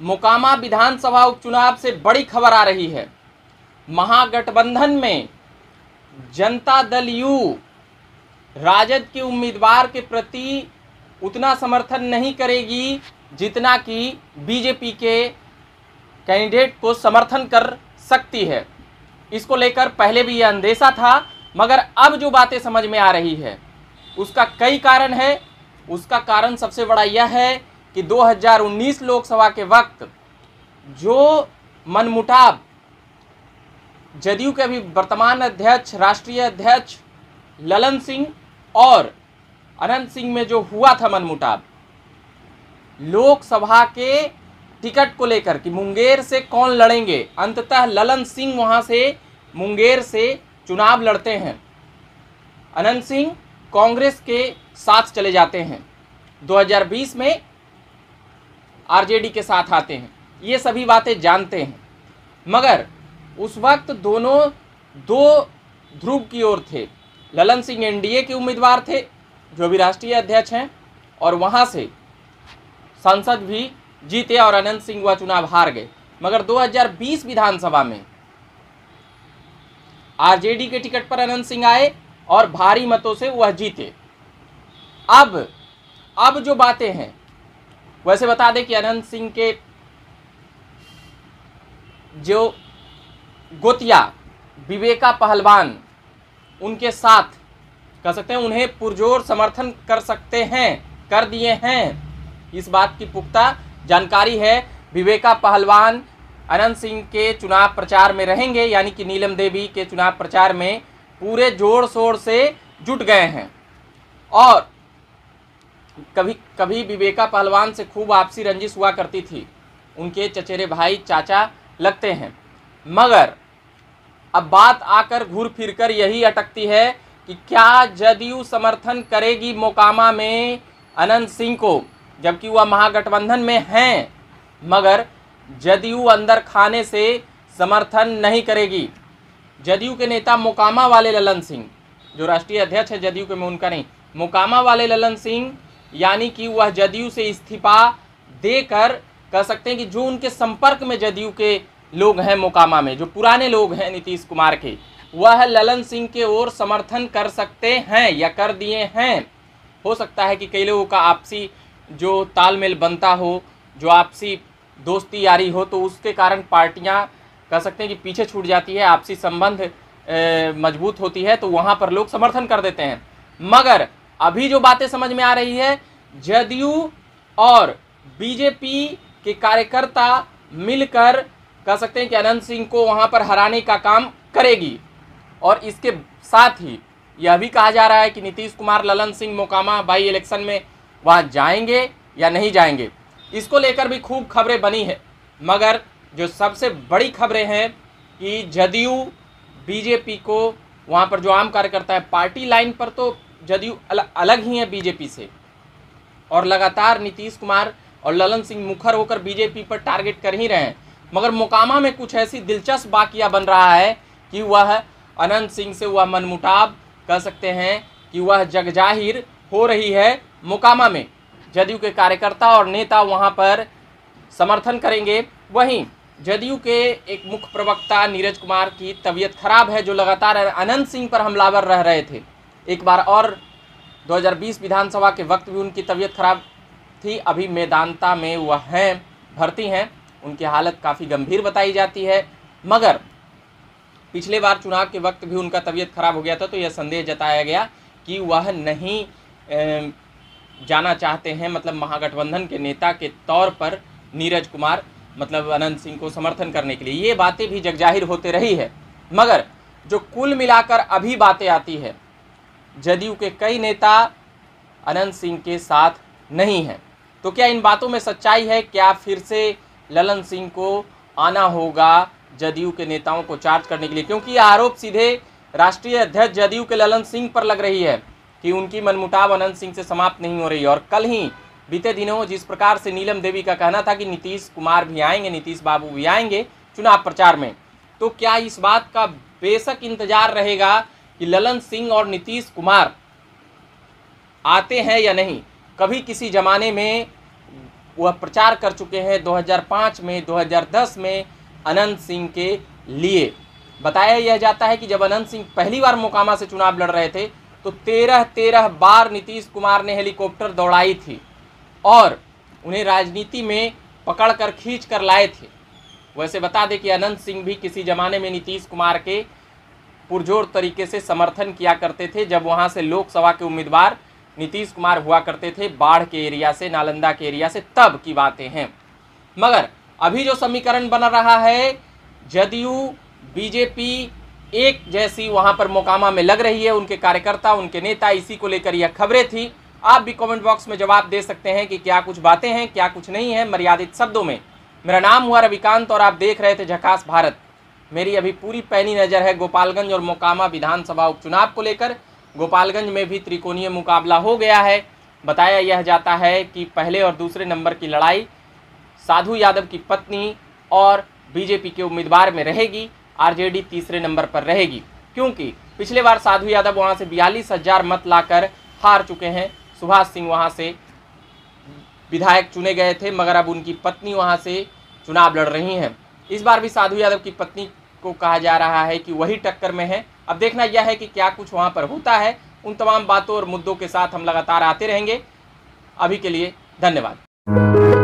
मोकामा विधानसभा उपचुनाव से बड़ी खबर आ रही है। महागठबंधन में जनता दल यू राजद के उम्मीदवार के प्रति उतना समर्थन नहीं करेगी जितना कि बीजेपी के कैंडिडेट को समर्थन कर सकती है। इसको लेकर पहले भी यह अंदेशा था, मगर अब जो बातें समझ में आ रही है उसका कई कारण है। उसका कारण सबसे बड़ा यह है कि 2019 लोकसभा के वक्त जो मनमुटाव जदयू के अभी वर्तमान अध्यक्ष, राष्ट्रीय अध्यक्ष ललन सिंह और अनंत सिंह में जो हुआ था मनमुटाव लोकसभा के टिकट को लेकर कि मुंगेर से कौन लड़ेंगे, अंततः ललन सिंह वहां से मुंगेर से चुनाव लड़ते हैं। अनंत सिंह कांग्रेस के साथ चले जाते हैं, 2020 में आरजेडी के साथ आते हैं। ये सभी बातें जानते हैं, मगर उस वक्त दोनों दो ध्रुव की ओर थे। ललन सिंह एनडीए के उम्मीदवार थे जो अभी राष्ट्रीय अध्यक्ष हैं और वहां से सांसद भी जीते और अनंत सिंह वह चुनाव हार गए। मगर 2020 विधानसभा में आरजेडी के टिकट पर अनंत सिंह आए और भारी मतों से वह जीते। अब जो बातें हैं, वैसे बता दें कि अनंत सिंह के जो गोतिया विवेका पहलवान उनके साथ कह सकते हैं, उन्हें पुरजोर समर्थन कर सकते हैं, कर दिए हैं। इस बात की पुख्ता जानकारी है। विवेका पहलवान अनंत सिंह के चुनाव प्रचार में रहेंगे, यानी कि नीलम देवी के चुनाव प्रचार में पूरे जोर शोर से जुट गए हैं। और कभी कभी विवेका पहलवान से खूब आपसी रंजिश हुआ करती थी, उनके चचेरे भाई चाचा लगते हैं। मगर अब बात आकर घूर फिर कर यही अटकती है कि क्या जदयू समर्थन करेगी मोकामा में अनंत सिंह को, जबकि वह महागठबंधन में हैं, मगर जदयू अंदर खाने से समर्थन नहीं करेगी। जदयू के नेता मोकामा वाले ललन सिंह, जो राष्ट्रीय अध्यक्ष है जदयू के, में उनका नहीं, मोकामा वाले ललन सिंह, यानी कि वह जदयू से इस्तीफा देकर कह सकते हैं कि जो उनके संपर्क में जदयू के लोग हैं मोकामा में, जो पुराने लोग हैं नीतीश कुमार के, वह ललन सिंह के ओर समर्थन कर सकते हैं या कर दिए हैं। हो सकता है कि कई लोगों का आपसी जो तालमेल बनता हो, जो आपसी दोस्ती यारी हो, तो उसके कारण पार्टियां कह सकते हैं कि पीछे छूट जाती है, आपसी संबंध मजबूत होती है, तो वहां पर लोग समर्थन कर देते हैं। मगर अभी जो बातें समझ में आ रही है, जदयू और बीजेपी के कार्यकर्ता मिलकर कह सकते हैं कि अनंत सिंह को वहां पर हराने का काम करेगी। और इसके साथ ही यह भी कहा जा रहा है कि नीतीश कुमार ललन सिंह मोकामा बाई इलेक्शन में वहां जाएंगे या नहीं जाएंगे, इसको लेकर भी खूब खबरें बनी है। मगर जो सबसे बड़ी खबरें हैं कि जदयू बीजेपी को वहां पर जो आम कार्यकर्ता है, पार्टी लाइन पर तो जदयू अलग ही है बीजेपी से, और लगातार नीतीश कुमार और ललन सिंह मुखर होकर बीजेपी पर टारगेट कर ही रहे हैं। मगर मोकामा में कुछ ऐसी दिलचस्प वाकया बन रहा है कि वह अनंत सिंह से वह मनमुटाव कह सकते हैं कि वह जगजाहिर हो रही है। मोकामा में जदयू के कार्यकर्ता और नेता वहां पर समर्थन करेंगे। वहीं जदयू के एक मुख्य प्रवक्ता नीरज कुमार की तबीयत खराब है, जो लगातार अनंत सिंह पर हमलावर रह रहे थे। एक बार और 2020 विधानसभा के वक्त भी उनकी तबीयत खराब थी। अभी मेदांता में वह हैं, भर्ती हैं, उनकी हालत काफ़ी गंभीर बताई जाती है। मगर पिछले बार चुनाव के वक्त भी उनका तबीयत खराब हो गया था, तो यह संदेह जताया गया कि वह नहीं जाना चाहते हैं, मतलब महागठबंधन के नेता के तौर पर नीरज कुमार मतलब अनंत सिंह को समर्थन करने के लिए। ये बातें भी जगजाहिर होते रही है। मगर जो कुल मिलाकर अभी बातें आती है, जदयू के कई नेता अनंत सिंह के साथ नहीं हैं। तो क्या इन बातों में सच्चाई है? क्या फिर से ललन सिंह को आना होगा जदयू के नेताओं को चार्ज करने के लिए? क्योंकि यह आरोप सीधे राष्ट्रीय अध्यक्ष जदयू के ललन सिंह पर लग रही है कि उनकी मनमुटाव अनंत सिंह से समाप्त नहीं हो रही है। और कल ही बीते दिनों जिस प्रकार से नीलम देवी का कहना था कि नीतीश कुमार भी आएंगे, नीतीश बाबू भी आएंगे चुनाव प्रचार में, तो क्या इस बात का बेशक इंतजार रहेगा कि ललन सिंह और नीतीश कुमार आते हैं या नहीं? कभी किसी जमाने में वह प्रचार कर चुके हैं 2005 में, 2010 में अनंत सिंह के लिए। बताया यह जाता है कि जब अनंत सिंह पहली बार मोकामा से चुनाव लड़ रहे थे तो 13 बार नीतीश कुमार ने हेलीकॉप्टर दौड़ाई थी और उन्हें राजनीति में पकड़ कर खींच कर लाए थे। वैसे बता दें कि अनंत सिंह भी किसी ज़माने में नीतीश कुमार के पुरजोर तरीके से समर्थन किया करते थे, जब वहाँ से लोकसभा के उम्मीदवार नीतीश कुमार हुआ करते थे बाढ़ के एरिया से, नालंदा के एरिया से, तब की बातें हैं। मगर अभी जो समीकरण बन रहा है, जदयू बीजेपी एक जैसी वहाँ पर मोकामा में लग रही है, उनके कार्यकर्ता, उनके नेता, इसी को लेकर यह खबरें थी। आप भी कमेंट बॉक्स में जवाब दे सकते हैं कि क्या कुछ बातें हैं, क्या कुछ नहीं है, मर्यादित शब्दों में। मेरा नाम हुआ रविकांत और आप देख रहे थे झकास भारत। मेरी अभी पूरी पैनी नज़र है गोपालगंज और मोकामा विधानसभा उपचुनाव को लेकर। गोपालगंज में भी त्रिकोणीय मुकाबला हो गया है। बताया यह जाता है कि पहले और दूसरे नंबर की लड़ाई साधु यादव की पत्नी और बीजेपी के उम्मीदवार में रहेगी। आरजेडी तीसरे नंबर पर रहेगी, क्योंकि पिछले बार साधु यादव वहां से 42,000 मत लाकर हार चुके हैं। सुभाष सिंह वहां से विधायक चुने गए थे, मगर अब उनकी पत्नी वहां से चुनाव लड़ रही हैं। इस बार भी साधु यादव की पत्नी को कहा जा रहा है कि वही टक्कर में है। अब देखना यह है कि क्या कुछ वहां पर होता है। उन तमाम बातों और मुद्दों के साथ हम लगातार आते रहेंगे। अभी के लिए धन्यवाद।